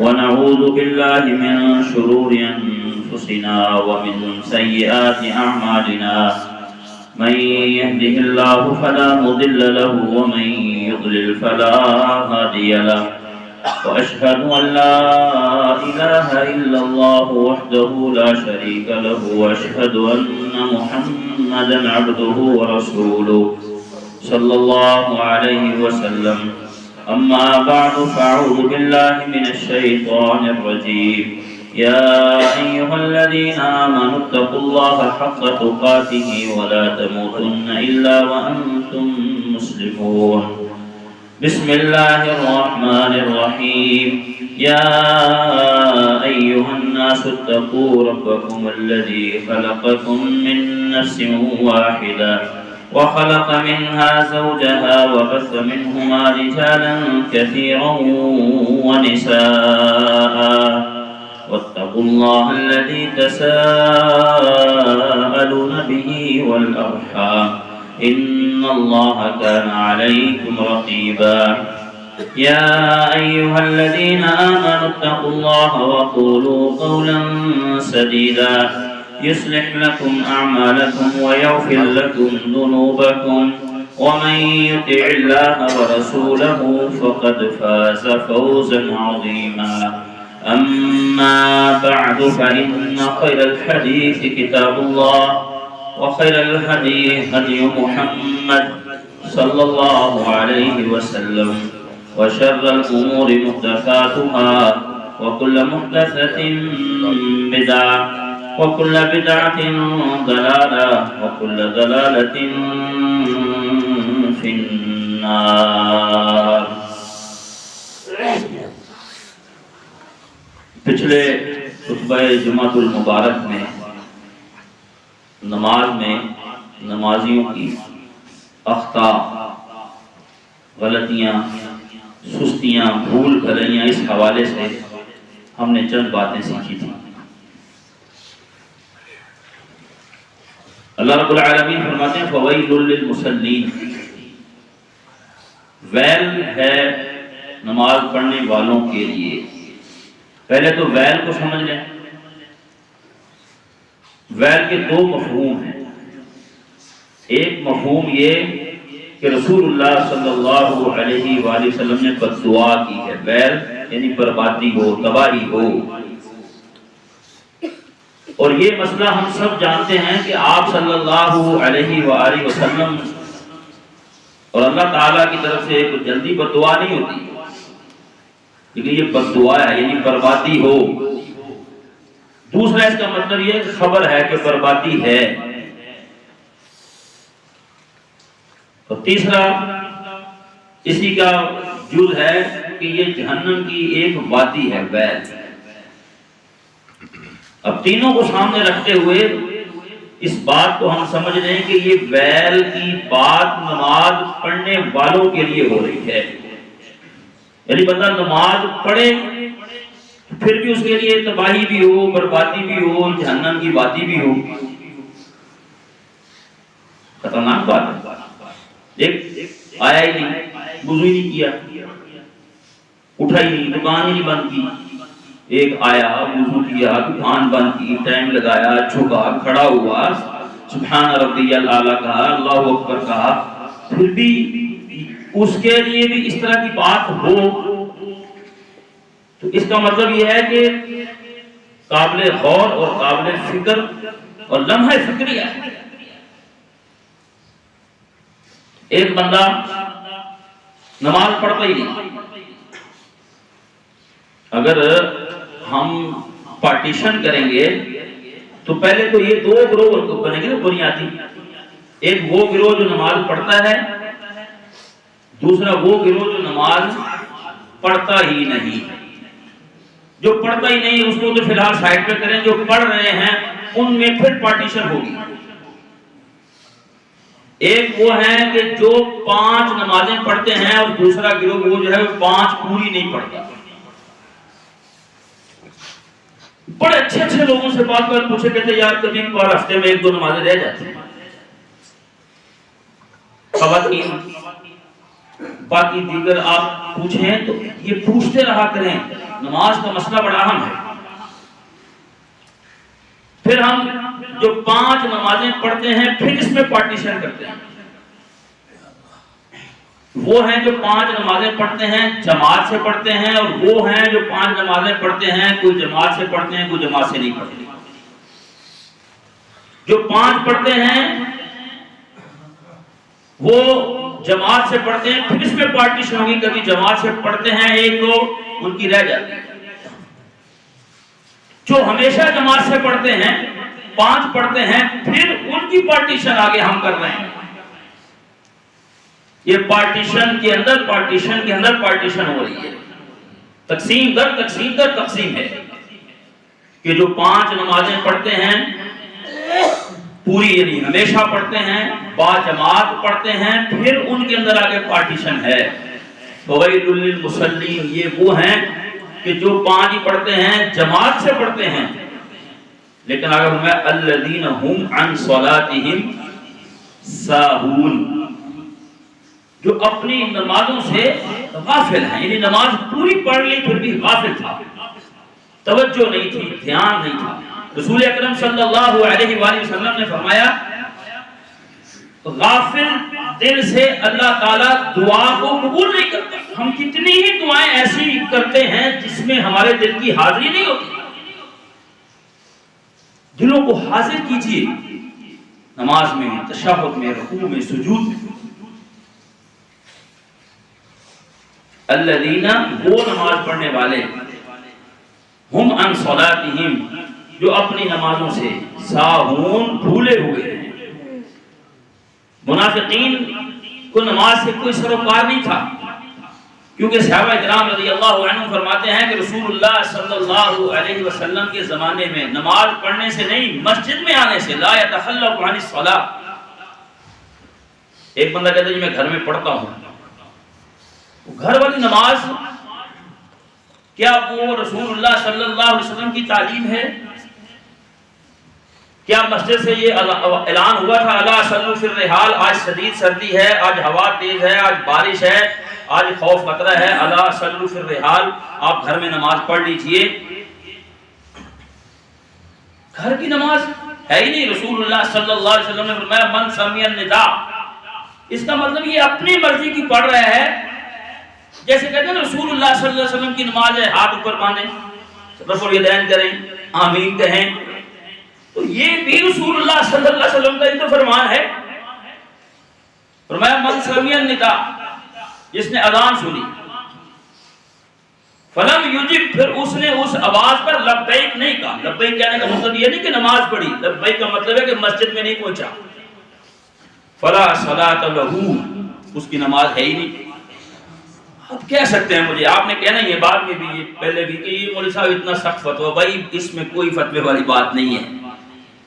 ونعوذ بالله من شرور أنفسنا ومن سيئات أعمالنا من يهده الله فلا مضل له ومن يضلل فلا هادي له وأشهد أن لا إله إلا الله وحده لا شريك له وأشهد أن محمدا عبده ورسوله صلى الله عليه وسلم. أما بعد فأعوذ بالله من الشيطان الرجيم. يا أيها الذين آمنوا اتقوا الله حق تقاته ولا تموتن إلا وأنتم مسلمون. بسم الله الرحمن الرحيم. يا أيها الناس اتقوا ربكم الذي خلقكم من نفس واحدة وخلق منها زوجها وبث منهما رجالا كثيرا ونساء واتقوا الله الذي تساءلون به والأرحام إن الله كان عليكم رقيبا. يا أيها الذين آمنوا اتقوا الله وقولوا قولا سديدا يصلح لكم أعمالكم ويغفر لكم ذنوبكم ومن يطع الله ورسوله فقد فاز فوزا عظيما. أما بعد فإن خير الحديث كتاب الله وخير الهدي هدي محمد صلى الله عليه وسلم وشر الأمور محدثاتها وكل محدثة بدعة وكل بدعة ضلالة وكل ضلالة في النار. پچھلے خطبہ جمعۃ المبارک میں نماز میں نمازیوں کی اخطاء، غلطیاں، سستیاں، بھول بھلیاں، اس حوالے سے ہم نے چند باتیں سیکھی تھیں. اللہ رب العالمین فرماتے ہیں فویل للمصلین، ویل ہے نماز پڑھنے والوں کے لیے. پہلے تو ویل کو سمجھ لیں. ویل کے دو مفہوم ہیں. ایک مفہوم یہ کہ رسول اللہ صلی اللہ علیہ وآلہ وسلم نے بد دعا کی ہے. ویل یعنی بربادی ہو، تباہی ہو. اور یہ مسئلہ ہم سب جانتے ہیں کہ آپ صلی اللہ علیہ وآلہ وسلم اور اللہ تعالیٰ کی طرف سے کوئی جلدی بد دعا نہیں ہوتی، لیکن یہ بد دعا ہے یعنی بربادی ہو. دوسرا اس کا مطلب یہ کہ خبر ہے کہ بربادی ہے. اور تیسرا اسی کا جز ہے کہ یہ جہنم کی ایک وادی ہے، ویل. اب تینوں کو سامنے رکھتے ہوئے اس بات کو ہم سمجھ رہے ہیں کہ یہ ویل کی بات نماز پڑھنے والوں کے لیے ہو رہی ہے. یعنی بندہ نماز پڑھے پھر بھی اس کے لیے تباہی بھی ہو، بربادی بھی ہو، جہنم کی وادی بھی ہو. خطرناک بات ہے. ایک آیا ہی نہیں، وضو ہی نہیں کیا، اٹھا ہی نہیں، دکان ہی نہیں بند کی. ایک آیا، وضو کیا، دکان بند کی، ٹائم لگایا، جھکا، کھڑا ہوا، سبحان ربی الاعلی کہا، اللہ اکبر کہا، پھر بھی اس کے لیے بھی اس طرح کی بات ہو تو اس کا مطلب یہ ہے کہ قابل غور اور قابل فکر اور لمحہ فکری ہے. ایک بندہ نماز پڑھتا ہی نہیں. اگر ہم پارٹیشن کریں گے تو پہلے تو یہ دو گروہ بنیں گے نا بنیادی. ایک وہ گروہ جو نماز پڑھتا ہے، دوسرا وہ گروہ جو نماز پڑھتا ہی نہیں. جو پڑھتا ہی نہیں اس کو تو فی الحال سائڈ پہ کریں، جو پڑھ رہے ہیں ان میں پھر پارٹیشن ہوگی. ایک وہ ہیں کہ جو 5 نمازیں پڑھتے ہیں اور دوسرا گروہ وہ جو ہے 5 پوری نہیں پڑھتا. بڑے اچھے اچھے لوگوں سے بات کر پوچھے کہتے یار کبھی بار ہفتے میں 1-2 نمازیں رہ جاتی ہیں. خواتین باقی دیگر آپ پوچھیں تو یہ پوچھتے رہا کریں نماز کا مسئلہ بڑا اہم ہے۔ پھر ہم جو 5 نمازیں پڑھتے ہیں پھر اس میں پارٹیشن کرتے ہیں۔ وہ ہیں جو 5 نمازیں پڑھتے ہیں جماعت سے پڑھتے ہیں، اور وہ ہیں جو 5 نمازیں پڑھتے ہیں کوئی جماعت سے پڑھتے ہیں کوئی جماعت سے نہیں پڑھتے۔ جو 5 پڑھتے ہیں وہ جماعت سے پڑھتے ہیں، پھر اس میں پارٹیشن ہوگی، کبھی جماعت سے پڑھتے ہیں ایک دو ان کی رہ جاتی ہے۔ جو ہمیشہ جماعت سے پڑھتے ہیں 5 پڑھتے ہیں، پھر ان کی پارٹیشن آگے ہم کر رہے ہیں۔ یہ پارٹیشن کے اندر پارٹیشن ہو رہی ہے، تقسیم در تقسیم ہے کہ جو 5 نمازیں پڑھتے ہیں پوری یعنی ہمیشہ پڑھتے ہیں، با جماعت پڑھتے ہیں، پھر ان کے اندر آگے پارٹیشن ہے۔ وَوَيْلٌ لِّلْمُصَلِّينَ، یہ وہ ہیں کہ جو 5 ہی پڑھتے ہیں جماعت سے پڑھتے ہیں، لیکن اگر ہمیں الَّذِينَ هُمْ عَنْ صَلَاتِهِمْ سَاهُونَ، جو اپنی نمازوں سے غافل ہیں، یعنی نماز پوری پڑھ لی پھر بھی غافل تھا، توجہ نہیں تھی، دھیان نہیں تھا۔ رسول اکرم صلی اللہ علیہ وآلہ وسلم نے فرمایا غافل دل سے اللہ تعالیٰ دعا کو قبول نہیں کرتا۔ ہم کتنی ہی دعائیں ایسی کرتے ہیں جس میں ہمارے دل کی حاضری نہیں ہوتی۔ دلوں کو حاضر کیجئے نماز میں، تشہد میں، رکوع میں، سجود میں۔ الذین، وہ نماز پڑھنے والے، ہم عن صلاتہم، جو اپنی نمازوں سے ساہون، بھولے ہوئے ہیں۔ منافقین کو نماز سے کوئی سروکار نہیں تھا، کیونکہ صحابہ کرام رضی اللہ عنہ فرماتے ہیں کہ رسول اللہ صلی اللہ علیہ وسلم کے زمانے میں نماز پڑھنے سے نہیں، مسجد میں آنے سے لا یتخلف عن الصلاۃ۔ ایک بندہ کہتا ہے جی میں گھر میں پڑھتا ہوں، گھر والی نماز کیا وہ رسول اللہ صلی اللہ علیہ وسلم کی تعلیم ہے؟ کیا مسجد سے یہ اعلان ہوا تھا الا صلوا فی الرحال، آج شدید سردی ہے، آج ہوا تیز ہے، آج بارش ہے، آج خوف خطرہ ہے، الا صلوا فی الرحال، آپ گھر میں نماز پڑھ لیجئے؟ گھر کی نماز ہے ہی نہیں۔ رسول اللہ صلی اللہ علیہ وسلم نے فرمایا من سمع النداء، اس کا مطلب یہ اپنی مرضی کی پڑھ رہا ہے، جیسے کہتے ہیں رسول اللہ صلی اللہ علیہ وسلم کی نماز ہے ہاتھ اوپر باندھیں، رفع الیدین کریں، آمین کہیں، تو یہ بھی رسول اللہ صلی اللہ علیہ وسلم کا ہی تو فرمان ہے۔ فرمایا من سمع النداء، جس نے اذان سنی، فلم یجب، پھر اس نے اس آواز پر لبیک نہیں کہا۔ لبیک کہنے کا مطلب یہ نہیں کہ نماز پڑھی، لبیک کا مطلب ہے کہ مسجد میں نہیں پہنچا، فلا صلاۃ لہ، اس کی نماز ہے ہی نہیں۔ آپ کہہ سکتے ہیں مجھے، آپ نے کہنا یہ بعد میں بھی، یہ پہلے بھی، کہ یہ مولوی صاحب اتنا سخت فتویٰ، بھائی اس میں کوئی فتوے والی بات نہیں ہے۔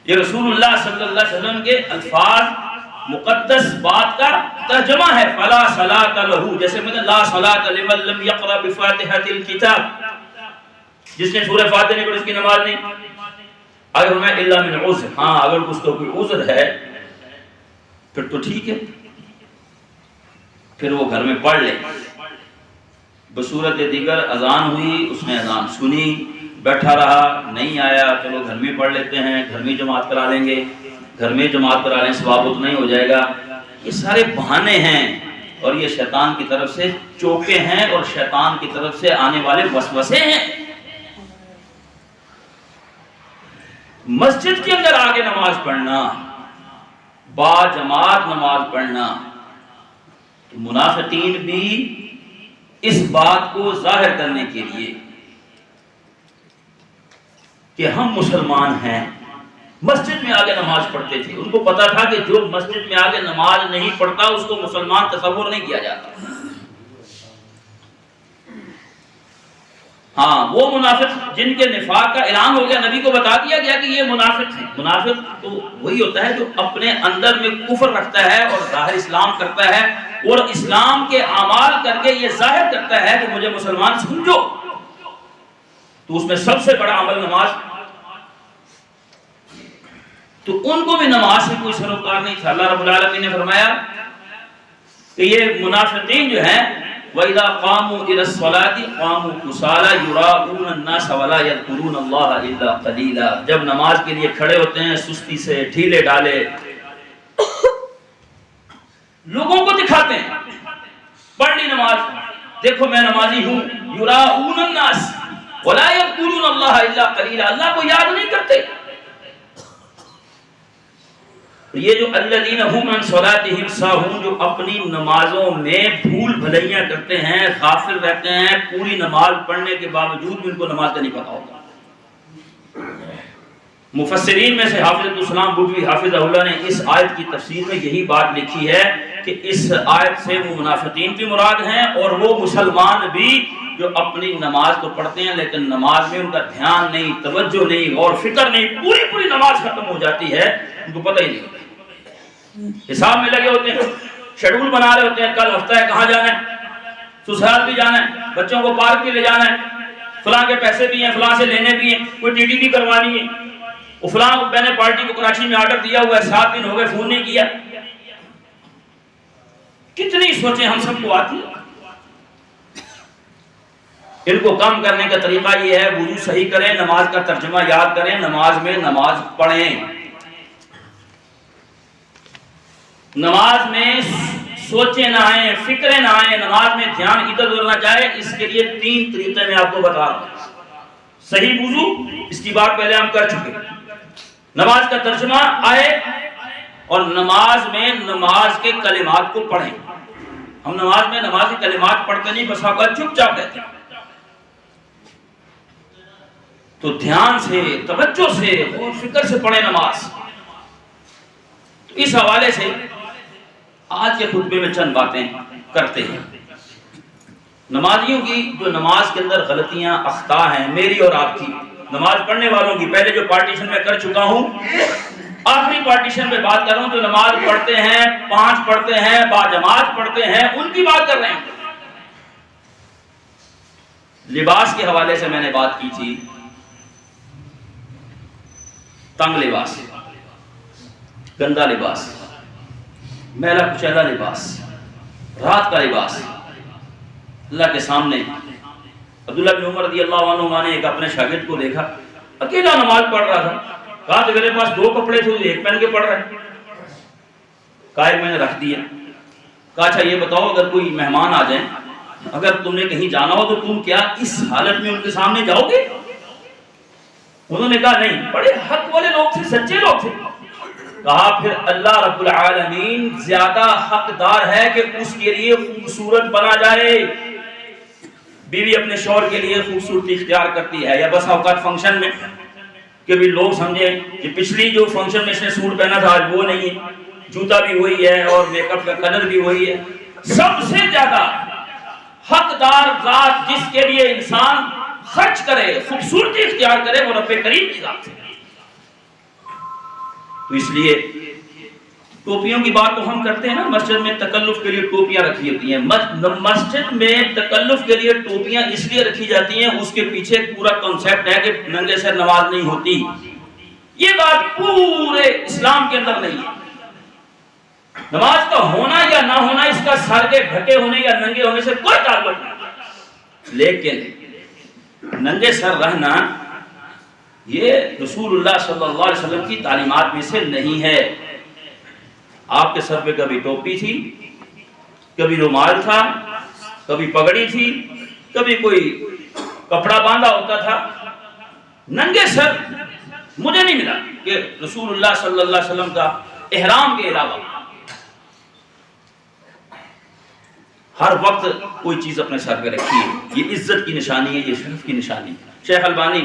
یہ رسول اللہ صلی اللہ علیہ وسلم کے الفاظ، مقدس بات کا ترجمہ ہے۔ فلا صلاۃ لہ، جیسے میں نے لا صلاۃ لمن لم یقرأ بفاتحۃ الکتاب، جس نے سورہ فاتحہ نہیں پڑھی اس کی نماز نہیں۔ اگر ہمیں الا من عذر، ہاں اگر اس کو کوئی عذر ہے پھر تو ٹھیک ہے، پھر وہ گھر میں پڑھ لے۔ بصورت دیگر اذان ہوئی، اس نے اذان سنی، بیٹھا رہا، نہیں آیا، چلو گھر میں پڑھ لیتے ہیں، گھر میں جماعت کرا لیں گے، گھر میں جماعت کرا لیں، ثواب اتنا ہی ہو جائے گا۔ یہ سارے بہانے ہیں، اور یہ شیطان کی طرف سے چوکے ہیں، اور شیطان کی طرف سے آنے والے وسوسے ہیں۔ مسجد کے اندر آگے نماز پڑھنا، با جماعت نماز پڑھنا، تو منافقین بھی اس بات کو ظاہر کرنے کے لیے کہ ہم مسلمان ہیں، مسجد میں آگے نماز پڑھتے تھے۔ ان کو پتا تھا کہ جو مسجد میں آگے نماز نہیں پڑھتا اس کو مسلمان تصور نہیں کیا جاتا۔ ہاں وہ منافق جن کے نفاق کا اعلان ہو گیا، نبی کو بتا دیا گیا کہ یہ منافق ہیں۔ منافق تو وہی ہوتا ہے جو اپنے اندر میں کفر رکھتا ہے اور ظاہر اسلام کرتا ہے، اور اسلام کے اعمال کر کے یہ ظاہر کرتا ہے کہ مجھے مسلمان سمجھو۔ تو اس میں سب سے بڑا عمل نماز، تو ان کو بھی نماز سے کوئی سروکار نہیں تھا۔ اللہ رب العالمین نے فرمایا کہ یہ منافقین جو ہیں وَإِذَا قَامُوا إِلَى الصَّلَاةِ قَامُوا كُسَالَىٰ يُرَاءُونَ النَّاسَ وَلَا يَذْكُرُونَ اللَّهَ إِلَّا قَلِيلًا. جب نماز کے لیے کھڑے ہوتے ہیں سستی سے ڈھیلے ڈالے، لوگوں کو دکھاتے ہیں پڑھ لی نماز، دیکھو میں نمازی ہوں. يُرَاءُونَ النَّاسَ وَلَا يَذْكُرُونَ اللَّهَ إِلَّا قَلِيلًا، اللہ کو یاد نہیں کرتے. یہ جو الذین هم عن صلاتهم ساہون، جو اپنی نمازوں میں بھول بھلیاں کرتے ہیں، غافل رہتے ہیں، پوری نماز پڑھنے کے باوجود بھی ان کو نماز کا نہیں پتا ہوتا. مفسرین میں سے حافظ الاسلام بوٹوی حافظہ اللہ نے اس آیت کی تفسیر میں یہی بات لکھی ہے کہ اس آیت سے وہ منافقین بھی مراد ہیں اور وہ مسلمان بھی جو اپنی نماز تو پڑھتے ہیں لیکن نماز میں ان کا دھیان نہیں، توجہ نہیں، غور فکر نہیں، پوری نماز ختم ہو جاتی ہے، ان کو پتہ ہی نہیں. حساب میں لگے ہوتے ہیں، شیڈول بنا رہے ہوتے ہیں، کل ہفتہ ہے کہاں جانا ہے، سسرال بھی جانا ہے، بچوں کو پارک بھی لے جانا ہے، فلاں کے پیسے بھی ہیں، فلاں سے لینے بھی ہیں، کوئی ٹی ڈی بھی کروانی ہے، وہ فلاں میں نے پارٹی کو کراچی میں آرڈر دیا ہوا ہے، 7 دن ہو گئے فون نہیں کیا. کتنی سوچیں ہم سب کو آتی ہیں. ان کو کم کرنے کا طریقہ یہ ہے وضو صحیح کریں، نماز کا ترجمہ یاد کریں، نماز میں نماز پڑھیں. نماز میں سوچیں نہ آئیں، فکریں نہ آئیں، نماز میں دھیان ادھر ادھر نہ جائے. اس کے لیے 3 طریقے میں آپ کو بتا رہا ہوں. صحیح وضو، اس کی بات پہلے ہم کر چکے. نماز کا ترجمہ آئے اور نماز میں نماز کے کلمات کو پڑھیں. ہم نماز میں نماز کے کلمات پڑھتے نہیں، بس اوقات چپ چاپ رہتے ہیں. تو دھیان سے، توجہ سے، غور فکر سے پڑھیں نماز. اس حوالے سے آج کے خطبے میں چند باتیں کرتے ہیں. نمازیوں کی جو نماز کے اندر غلطیاں اخطاء ہیں، میری اور آپ کی، نماز پڑھنے والوں کی، پہلے جو پارٹیشن میں کر چکا ہوں، آخری پارٹیشن میں بات کر رہا ہوں. جو نماز پڑھتے ہیں، 5 پڑھتے ہیں، باجماعت پڑھتے ہیں، ان کی بات کر رہے ہیں. لباس کے حوالے سے میں نے بات کی تھی. تنگ لباس، گندا لباس، میلا کچیلا لباس، رات کا لباس. اللہ کے سامنے عبداللہ بن عمر رضی اللہ عنہ نے ایک اپنے شاگرد کو دیکھا، اکیلا نماز پڑھ رہا تھا. کہا کہ میرے پاس 2 کپڑے تھے، ایک پہن کے پڑھ رہا ہے. کہا میں نے رکھ دیا. کہا اچھا یہ بتاؤ اگر کوئی مہمان آ جائیں، اگر تم نے کہیں جانا ہو تو تم کیا اس حالت میں ان کے سامنے جاؤ گے؟ انہوں نے کہا نہیں. بڑے حق والے لوگ تھے، سچے لوگ تھے. کہا پھر اللہ رب العالمین زیادہ حقدار ہے کہ اس کے لیے خوبصورت بنا جائے. بیوی اپنے شوہر کے لیے خوبصورتی اختیار کرتی ہے، یا بس اوقات فنکشن میں کہ بھی لوگ سمجھیں کہ پچھلی جو فنکشن میں اس نے سوٹ پہنا تھا آج وہ نہیں ہے، جوتا بھی وہی ہے اور میک اپ کا کلر بھی وہی ہے. سب سے زیادہ حقدار ذات جس کے لیے انسان خرچ کرے، خوبصورتی اختیار کرے، وہ رب کریم کی ذات ہے. تو اس لیے ٹوپیوں کی بات تو ہم کرتے ہیں نا، مسجد میں تکلف کے لیے ٹوپیاں رکھی ہوتی ہیں. مسجد میں تکلف کے لیے ٹوپیاں اس لیے رکھی جاتی ہیں، اس کے پیچھے پورا کنسیپٹ ہے کہ ننگے سر نماز نہیں ہوتی. یہ بات پورے اسلام کے اندر نہیں ہے. نماز کا ہونا یا نہ ہونا اس کا سر کے ڈھکے ہونے یا ننگے ہونے سے کوئی تعلق نہیں. لیکن ننگے سر رہنا یہ رسول اللہ صلی اللہ علیہ وسلم کی تعلیمات میں سے نہیں ہے. آپ کے سر پہ کبھی ٹوپی تھی، کبھی رومال تھا، کبھی پگڑی تھی، کبھی کوئی کپڑا باندھا ہوتا تھا. ننگے سر مجھے نہیں ملا کہ رسول اللہ صلی اللہ علیہ وسلم کا احرام کے علاوہ ہر وقت کوئی چیز اپنے سر پہ رکھی ہے. یہ عزت کی نشانی ہے، یہ شرف کی نشانی ہے. شیخ البانی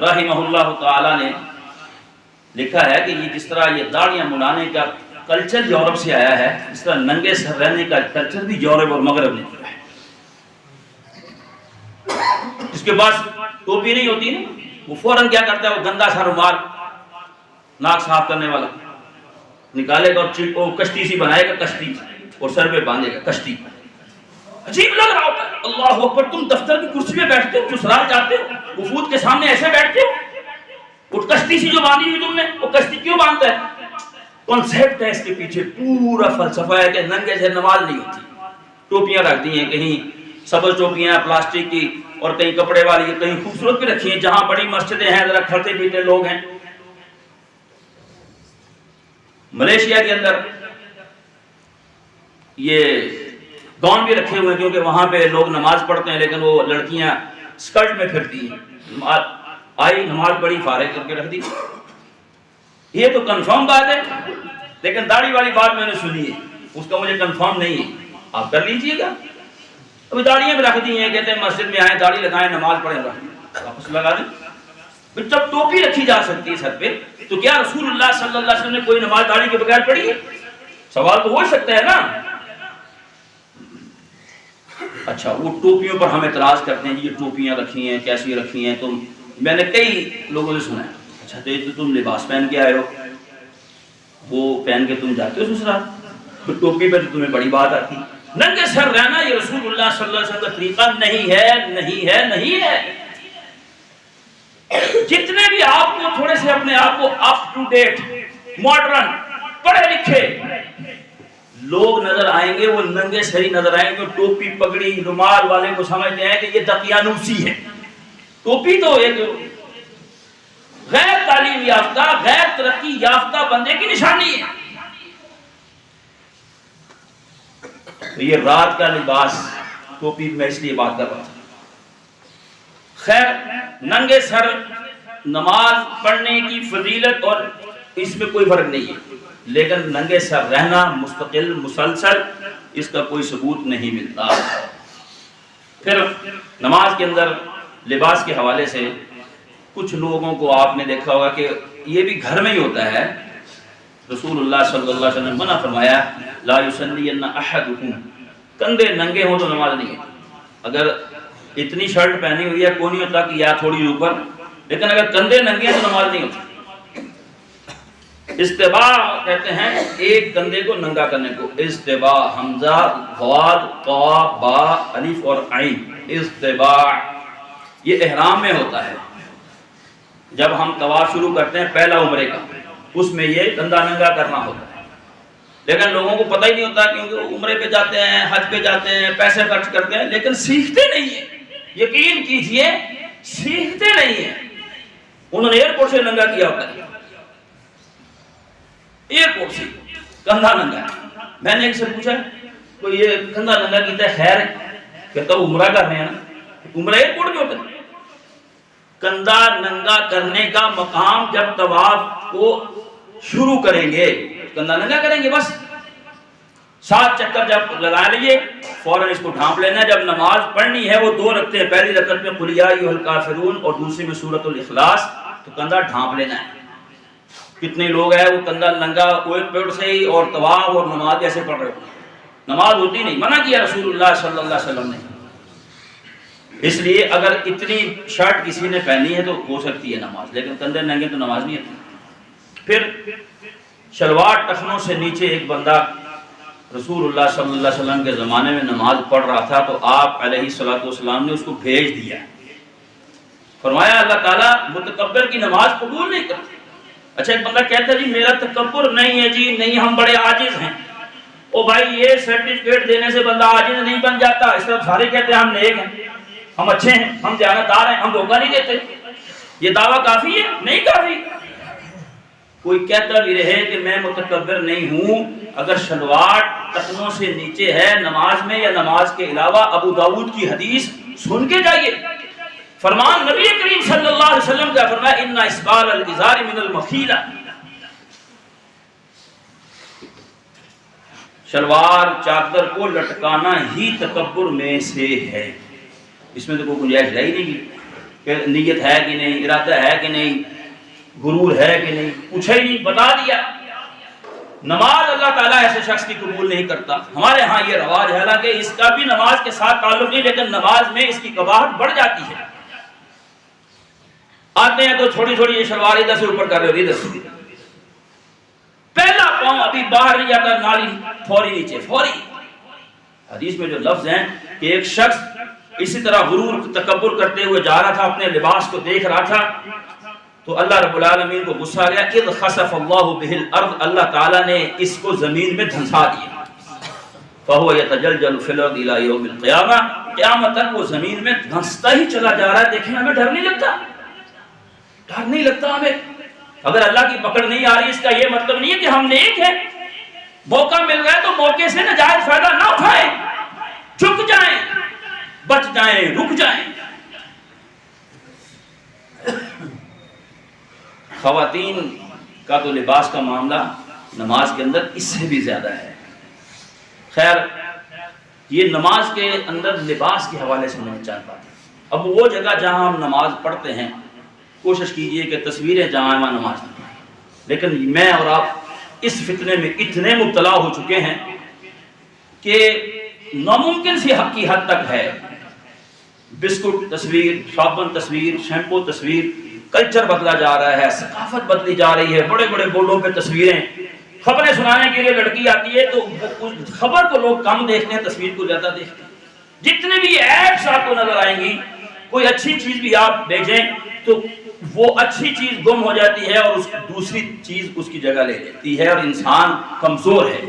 رحمہ اللہ تعالی نے لکھا ہے کہ یہ جس طرح یہ داڑیاں منانے کا کلچر یورپ سے آیا ہے، اس طرح ننگے سر رہنے کا کلچر بھی یورپ اور مغرب نے کیا ہے. اس کے پاس ٹوپی نہیں ہوتی نا، وہ فوراً کیا کرتا ہے، وہ گندا سا رومال ناک صاف کرنے والا نکالے گا اور کشتی سی بنائے گا، کشتی اور سر پہ باندھے گا کشتی. عجیب لگ رہا ہوتا ہے. اللہ اکبر، تم دفتر کی کرسی پہ بیٹھتے ہو، سسرال جاتے ہو، وفود کے سامنے ایسے بیٹھتے ہو، وہ کشتی سی جو باندھی ہوئی تم نے، وہ کشتی کیوں باندھتا ہے؟ کنسیپٹ ہے اس کے پیچھے، پورا فلسفہ ہے کہ ننگے سے نماز نہیں ہوتی. ٹوپیاں رکھ دی ہیں، کہیں سبز ٹوپیاں پلاسٹک کی اور کہیں کپڑے والی, کہیں خوبصورت بھی رکھی ہیں. جہاں بڑی مسجدیں ہیں ذرا کھاتے پیتے لوگ ہیں. ملیشیا کے اندر یہ گاؤن بھی رکھے ہوئے ہیں کیونکہ وہاں پہ لوگ نماز پڑھتے ہیں لیکن وہ لڑکیاں سکرٹ میں پھرتی ہیں. آئی نماز پڑھی فارغ کر کے رکھ دی. یہ تو کنفرم بات ہے, لیکن داڑھی والی بات میں نے سنی ہے, اس کا مجھے کنفرم نہیں ہے, آپ کر لیجئے گا. ابھی داڑیاں بھی رکھ دی ہیں, کہتے ہیں مسجد میں آئیں داڑھی لگائیں نماز پڑھیں, واپس لگا دیں. جب ٹوپی رکھی جا سکتی ہے سر پہ تو کیا رسول اللہ صلی اللہ علیہ وسلم نے کوئی نماز داڑھی کے بغیر پڑھی ہے؟ سوال تو ہو سکتا ہے نا. اچھا وہ ٹوپیوں پر ہم اعتراض کرتے ہیں, یہ ٹوپیاں رکھی ہیں کیسی رکھی ہیں. تم, میں نے کئی لوگوں سے سنا ہے, اچھا تو یہ تو تم لباس پہن کے آئے ہو, وہ پہن کے تم جاتے ہو سسرال, تو ٹوپی پہ تو تمہیں بڑی بات آتی. ننگے سر رہنا یہ رسول اللہ صلی اللہ علیہ وسلم کا طریقہ نہیں ہے, نہیں ہے, نہیں ہے. جتنے بھی آپ کو تھوڑے سے اپنے آپ کو اپ ٹو ڈیٹ ماڈرن پڑھے لکھے لوگ نظر آئیں گے, وہ ننگے سری نظر آئیں گے. ٹوپی پگڑی رومال والے کو سمجھتے ہیں کہ یہ دقیانوسی ہے. ٹوپی تو ایک غیر تعلیم یافتہ غیر ترقی یافتہ بندے کی نشانی ہے. تو یہ رات کا لباس ٹوپی میں اس لیے بات کر رہا تھا. خیر ننگے سر نماز پڑھنے کی فضیلت اور اس میں کوئی فرق نہیں ہے, لیکن ننگے سر رہنا مستقل مسلسل اس کا کوئی ثبوت نہیں ملتا. پھر نماز کے اندر لباس کے حوالے سے کچھ لوگوں کو آپ نے دیکھا ہوگا کہ یہ بھی گھر میں ہی ہوتا ہے. رسول اللہ صلی اللہ علیہ وسلم منع فرمایا لا یصلین احدکم, کندھے ننگے ہوں تو نماز نہیں ہے. اگر اتنی شرٹ پہنی ہوئی ہے کونیوں تک یا تھوڑی اوپر, لیکن اگر کندھے ننگے ہیں تو نماز نہیں ہوتی. استباع کہتے ہیں ایک کندھے کو ننگا کرنے کو. استباع حمزہ ضاد طا با الف اور عین. استباع یہ احرام میں ہوتا ہے. جب ہم طواف شروع کرتے ہیں پہلا عمرے کا, اس میں یہ کندھا ننگا کرنا ہوتا ہے. لیکن لوگوں کو پتہ ہی نہیں ہوتا کیونکہ عمرے پہ جاتے ہیں, حج پہ جاتے ہیں, پیسے خرچ کرتے ہیں, لیکن سیکھتے نہیں ہیں. یقین کیجئے سیکھتے نہیں ہیں. انہوں نے ایئرپورٹ سے ننگا کیا ہوتا ہے, ایئرپورٹ سے کندھا ننگا. میں نے ایک سے پوچھا تو یہ کندھا ننگا کیتا ہے خیر, کہتا وہ عمرہ کر رہے ہیں نا. عمرہ ایئرپورٹ میں ہوتا ہے. کندھا ننگا کرنے کا مقام جب طواف کو شروع کریں گے کندھا ننگا کریں گے, بس 7 چکر جب لگا لیے فوراً اس کو ڈھانپ لینا. جب نماز پڑھنی ہے وہ 2 رکعتیں, پہلی رکعت میں قل یا ایھا الکافرون اور دوسری میں سورۃ الاخلاص, تو کندھا ڈھانپ لینا ہے. کتنے لوگ ہیں وہ کندھا ننگا ایئرپورٹ سے ہی اور طواف اور نماز ایسے پڑھ رہے ہیں. نماز ہوتی نہیں, منع کیا رسول اللہ صلی اللہ علیہ وسلم نے. اس لیے اگر اتنی شرٹ کسی نے پہنی ہے تو ہو سکتی ہے نماز, لیکن کندھے ننگے تو نماز نہیں ہوتی. پھر شلوار ٹخنوں سے نیچے ایک بندہ رسول اللہ صلی اللہ علیہ وسلم کے زمانے میں نماز پڑھ رہا تھا تو آپ علیہ الصلوۃ والسلام نے اس کو بھیج دیا. فرمایا اللہ تعالیٰ متکبر کی نماز قبول نہیں کرتے. اچھا ایک بندہ کہتا ہے جی میرا تکبر نہیں ہے, جی نہیں ہم بڑے عاجز ہیں. او بھائی یہ سرٹیفکیٹ دینے سے بندہ عاجز نہیں بن جاتا. اس طرح سارے کہتے ہیں ہم نیک ہیں, ہم اچھے ہیں, ہم دیانتدار ہیں, ہم دھوکہ نہیں دیتے. یہ دعویٰ کافی ہے؟ نہیں کافی. کوئی کہتا بھی رہے کہ میں متکبر نہیں ہوں, اگر شلوار ٹخنوں سے نیچے ہے نماز میں یا نماز کے علاوہ, ابو داؤد کی حدیث سن کے جائیے. فرمان نبی کریم صلی اللہ علیہ وسلم کا فرمایا ان اسبال الازار من المخیلہ, شلوار چادر کو لٹکانا ہی تکبر میں سے ہے. اس میں تو کوئی گنجائش رہی نہیں کہ نیت ہے کہ نہیں, ارادہ ہے کہ نہیں, غرور ہے کہ نہیں, پوچھا ہی نہیں, بتا دیا. نماز اللہ تعالیٰ ایسے شخص کی قبول نہیں کرتا. ہمارے ہاں یہ رواج ہے, حالانکہ اس کا بھی نماز کے ساتھ تعلق نہیں, لیکن نماز میں اس کی قباحت بڑھ جاتی ہے. آتے ہیں تو چھوٹی چھوٹی یہ شلوار ادھر سے اوپر کر رہے ہو, ادھر سے پہلا پاؤں ابھی باہر نہیں جاتا, نالی فوری نیچے, فوری. حدیث میں جو لفظ ہیں کہ ایک شخص اسی طرح غرور تکبر کرتے ہوئے جا رہا تھا, اپنے لباس کو دیکھ رہا تھا, تو اللہ رب العالمین کو غصہ آ گیا. اذ خسف اللہ بہ الارض, اللہ تعالیٰ نے اس کو زمین میں دھنسا دیا. فہو یتجلجل فی الارض الی یوم القیامہ, قیامت تک وہ زمین میں دھنستا ہی چلا جا رہا ہے. دیکھیں ہمیں ڈر نہیں لگتا؟ ڈر نہیں لگتا ہمیں؟ اگر اللہ کی پکڑ نہیں آ رہی اس کا یہ مطلب نہیں ہے کہ ہم نیک ہیں. موقع مل رہا ہے تو موقع سے ناجائز فائدہ نہ اٹھائیں، جھک جائیں، بچ جائیں، رک جائیں. خواتین کا تو لباس کا معاملہ نماز کے اندر اس سے بھی زیادہ ہے. خیر، یہ نماز کے اندر لباس کے حوالے سے نہیں چل پاتے. اب وہ جگہ جہاں ہم نماز پڑھتے ہیں کوشش کیجئے کہ تصویریں جہاں ہم نماز پڑھیں. لیکن میں اور آپ اس فتنے میں اتنے مبتلا ہو چکے ہیں کہ ناممکن سی حق کی حد تک ہے. بسکٹ تصویر، صابن تصویر، شیمپو تصویر، کلچر بدلا جا رہا ہے، ثقافت بدلی جا رہی ہے. بڑے بڑے بورڈوں پہ تصویریں. خبریں سنانے کے لیے لڑکی آتی ہے تو اس خبر کو لوگ کم دیکھتے ہیں، تصویر کو زیادہ دیکھتے ہیں. جتنے بھی ایپس آپ کو نظر آئیں گی، کوئی اچھی چیز بھی آپ بھیجیں تو وہ اچھی چیز گم ہو جاتی ہے اور دوسری چیز اس کی جگہ لے لیتی ہے، اور انسان کمزور ہے.